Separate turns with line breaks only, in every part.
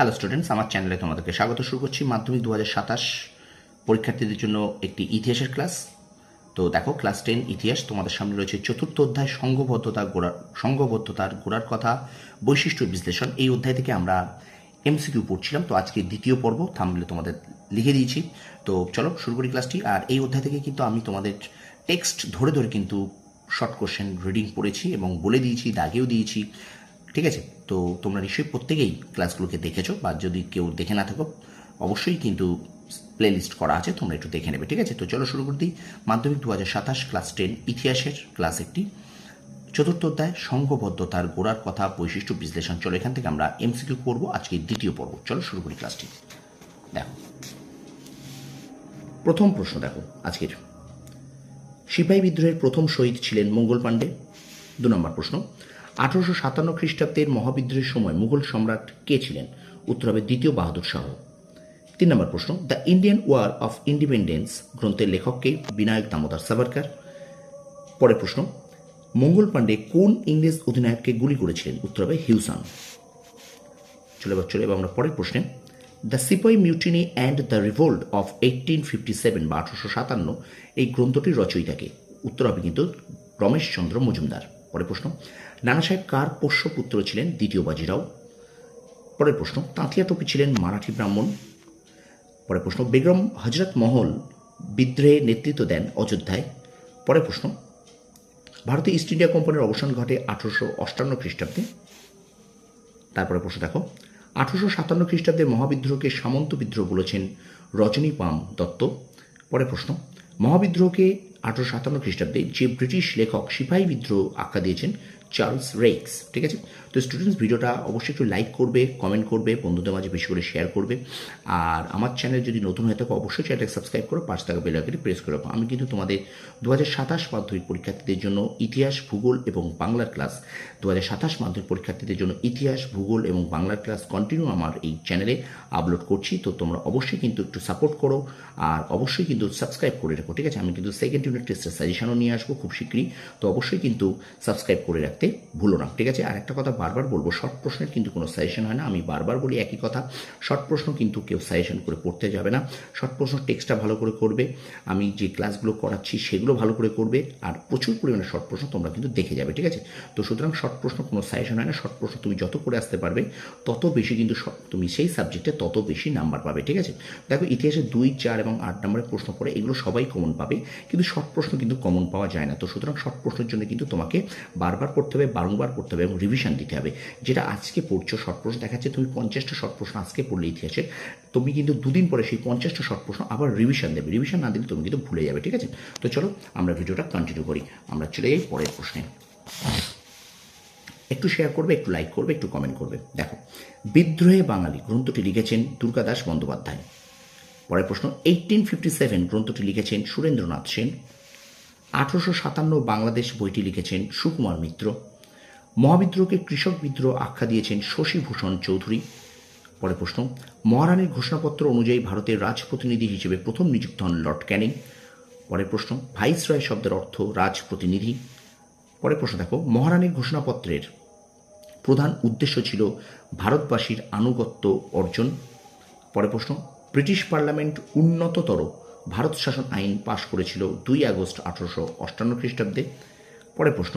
Hello students, আমার চ্যানেলে তোমাদেরকে স্বাগত। শুরু করছি মাধ্যমিক 2027 পরীক্ষার্থীদের জন্য একটি ইতিহাসের ক্লাস। তো দেখো, ক্লাস 10 ইতিহাস তোমাদের সামনে রয়েছে। চতুর্থ অধ্যায় সংঘবদ্ধতার গোড়ার কথা, বৈশিষ্ট্য বিশ্লেষণ। এই অধ্যায় থেকে আমরা এমসিকিউ পড়ছিলাম। তো আজকে দ্বিতীয় পর্ব, থাম্বনেলে তোমাদের লিখে দিয়েছি। তো চলো শুরু করি ক্লাসটি। আর এই অধ্যায় থেকে কিন্তু আমি তোমাদের টেক্সট ধরে ধরে কিন্তু শর্ট কোশ্চেন রিডিং পড়েছি এবং বলে দিয়েছি, দাগেও দিয়েছি। ঠিক আছে, তো তোমরা নিশ্চয়ই প্রত্যেকেই ক্লাসগুলোকে দেখেছো, বা যদি কেউ দেখে না থাকো অবশ্যই কিন্তু প্লে লিস্ট করা আছে, তোমরা একটু দেখে নেবে। ঠিক আছে, তো চলো শুরু করে দিই। মাধ্যমিক 2027 ক্লাস 10 ইতিহাসের ক্লাস একটি, চতুর্থ অধ্যায় সংঘবদ্ধতার গোড়ার কথা, বৈশিষ্ট্য বিশ্লেষণ। চলো এখান থেকে আমরা এমসিকিউ করবো আজকে দ্বিতীয় পর্ব। চলো শুরু করি ক্লাসটি। দেখো প্রথম প্রশ্ন, দেখো আজকের, সিপাহী বিদ্রোহের প্রথম শহীদ ছিলেন মঙ্গল পাণ্ডে। 2 নম্বর প্রশ্ন, 1857 খ্রিস্টাব্দের মহাবিদ্রোহের সময় মুঘল সম্রাট কে ছিলেন? উত্তর হবে দ্বিতীয় বাহাদুর শাহ। 3 নম্বর প্রশ্ন, the Indian war of independence গ্রন্থের লেখককে? বিনায়ক দামোদর সাভারকর। পরের প্রশ্ন, মঙ্গল পাণ্ডে কোন ইংরেজ অধিনায়ককে গুলি করেছিলেন? উত্তর হবে হিউসন। চলে এবার আমরা পরের প্রশ্নে, দ্য সিপাহী mutiny and the revolt of 1857 বা 1857 এই গ্রন্থটির রচয়িতাকে? উত্তর হবে কিন্তু রমেশচন্দ্র মজুমদার। পরের প্রশ্ন, নানা সাহেব কার পোষ্যপুত্র ছিলেন? দ্বিতীয় বাজিরাও। পরের প্রশ্ন, তাঁতিয়া টোপি ছিলেন মারাঠি ব্রাহ্মণ। পরের প্রশ্ন, বেগম হজরত মহল বিদ্রোহে নেতৃত্ব দেন অযোধ্যায়। পরের প্রশ্ন, ভারতীয় ইস্ট ইন্ডিয়া কোম্পানির অবসান ঘটে 1858 খ্রিস্টাব্দে। তারপরে প্রশ্ন দেখো, 1857 খ্রিস্টাব্দে মহাবিদ্রোহকে সামন্ত বিদ্রোহ বলেছেন রজনীপাম দত্ত। পরের প্রশ্ন, মহাবিদ্রোহকে 1857 খ্রিস্টাব্দে যে ব্রিটিশ লেখক সিপাহী বিদ্রোহ আখ্যা দিয়েছেন? চার্লস রেইক্স। ঠিক আছে, তো স্টুডেন্টস ভিডিওটা অবশ্যই একটু লাইক করবে, কমেন্ট করবে, বন্ধুদের মাঝে বেশি করে শেয়ার করবে। আর আমার চ্যানেল যদি নতুন হয়ে থাকো অবশ্যই চ্যানেলটাকে সাবস্ক্রাইব করো, পাশে থাকা বেল আইকনটি প্রেস করে রাখো। আমি কিন্তু তোমাদের 2027 মাধ্যমিক পরীক্ষার্থীদের জন্য ইতিহাস, ভূগোল এবং বাংলার ক্লাস, 2027 মাধ্যমিক পরীক্ষার্থীদের জন্য ইতিহাস, ভূগোল এবং বাংলার ক্লাস কন্টিনিউ আমার এই চ্যানেলে আপলোড করছি। তো তোমরা অবশ্যই কিন্তু একটু সাপোর্ট করো আর অবশ্যই কিন্তু সাবস্ক্রাইব করে রাখো। ঠিক আছে, আমি কিন্তু সেকেন্ড ইউনিট টেস্টের সাজেশনও নিয়ে আসবো খুব শীঘ্রই। তো অবশ্যই কিন্তু সাবস্ক্রাইব করে রাখতে ভুলো না। ঠিক আছে, আর একটা কথা বারবার বলবো, শর্ট প্রশ্নের কিন্তু কোনো সাজেশন হয় না। আমি বারবার বলি একই কথা, শর্ট প্রশ্ন কিন্তু কেউ সাজেশন করে পড়তে যাবে না। শর্ট প্রশ্ন টেক্সটটা ভালো করে করবে, আমি যে ক্লাসগুলো করাচ্ছি সেগুলো ভালো করে করবে, আর প্রচুর পরিমাণে শর্ট প্রশ্ন তোমরা কিন্তু দেখে যাবে। ঠিক আছে, তো সুতরাং শর্ট প্রশ্ন কোনো সাজেশন হয় না। শর্ট প্রশ্ন তুমি যত করে আসতে পারবে তত বেশি কিন্তু তুমি সেই সাবজেক্টে তত বেশি নাম্বার পাবে। ঠিক আছে, দেখো ইতিহাসে 2, 4 এবং 8 নম্বরের প্রশ্ন পড়ে, এগুলো সবাই কমন পাবে, কিন্তু শর্ট প্রশ্ন কিন্তু কমন পাওয়া যায় না। তো সুতরাং শর্ট প্রশ্নের জন্য কিন্তু তোমাকে বারবার পড়তে হবে, বারংবার পড়তে হবে এবং রিভিশন দিতে হবে। যেটা আজকে পড়ছো শর্ট প্রশ্ন, দেখাচ্ছে তুমি 50টা শর্ট প্রশ্ন আজকে পড়লে ইতিহাসে, তুমি কিন্তু 2 দিন পরে সেই 50টা শর্ট প্রশ্ন আবার রিভিশন দেবে। রিভিশন না দিলে তুমি কিন্তু ভুলে যাবে। ঠিক আছে, তো চলো আমরা ভিডিওটা কন্টিনিউ করি। আমরা চলে যাই পরের প্রশ্নে। একটু শেয়ার করবে, একটু লাইক করবে, একটু কমেন্ট করবে। দেখো, বিদ্রোহে বাঙালি গ্রন্থটি লিখেছেন দুর্গাদাস বন্দ্যোপাধ্যায়। পরের প্রশ্ন, 1857 গ্রন্থটি লিখেছেন সুরেন্দ্রনাথ সেন। 1857 বাংলাদেশ বইটি লিখেছেন সুকুমার মিত্র। মহাবিদ্রোহকে কৃষক বিদ্রোহ আখ্যা দিয়েছেন শশীভূষণ চৌধুরী। পরের প্রশ্ন, মহারানীর ঘোষণাপত্র অনুযায়ী ভারতের রাজপ্রতিনিধি হিসেবে প্রথম নিযুক্ত হন লর্ড ক্যানিং। পরের প্রশ্ন, ভাইসরয় শব্দের অর্থ রাজপ্রতিনিধি। পরের প্রশ্ন দেখো, মহারানীর ঘোষণাপত্রের প্রধান উদ্দেশ্য ছিল ভারতবাসীর আনুগত্য অর্জন। পরের প্রশ্ন, ব্রিটিশ পার্লামেন্ট উন্নততর ভারত শাসন আইন পাশ করেছিল 2 আগস্ট 1858 খ্রিস্টাব্দে। পরের প্রশ্ন,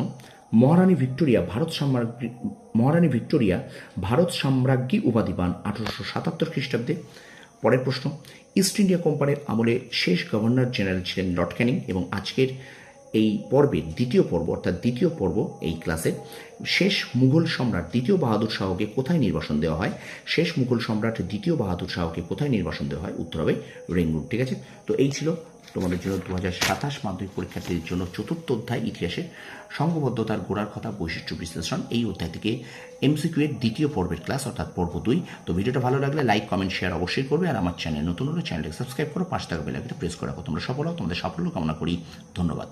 মহারানী ভিক্টোরিয়া ভারত সাম্রাজ্ঞী উপাধি পান 1877 খ্রিস্টাব্দে। পরের প্রশ্ন, ইস্ট ইন্ডিয়া কোম্পানির আমলে শেষ গভর্নর জেনারেল ছিলেন লর্ড ক্যানিং। এবং আজকের এই পর্বের দ্বিতীয় পর্ব, অর্থাৎ দ্বিতীয় পর্ব এই ক্লাসে, শেষ মুঘল সম্রাট দ্বিতীয় বাহাদুর শাহকে কোথায় নির্বাসন দেওয়া হয়? শেষ মুঘল সম্রাট দ্বিতীয় বাহাদুর শাহকে কোথায় নির্বাসন দেওয়া হয়? উত্তর হবে রেঙ্গুন। ঠিক আছে, তো এই ছিল তোমাদের জন্য 2027 মাধ্যমিক পরীক্ষার্থীদের জন্য চতুর্থ অধ্যায় ইতিহাসের সংঘবদ্ধতার গোড়ার কথা, বৈশিষ্ট্য বিশ্লেষণ। এই অধ্যায় থেকে এমসিকিউ এর দ্বিতীয় পর্বের ক্লাস, অর্থাৎ পর্ব 2। তো ভিডিওটা ভালো লাগলে লাইক, কমেন্ট, শেয়ার অবশ্যই করবে। আর আমার চ্যানেল নতুন হলে চ্যানেলটাকে সাবস্ক্রাইব করো, পাশে থাকা বেল আইকনটি প্রেস করে রাখো। তোমরা সফল হও, তোমাদের সাফল্য কামনা করি। ধন্যবাদ।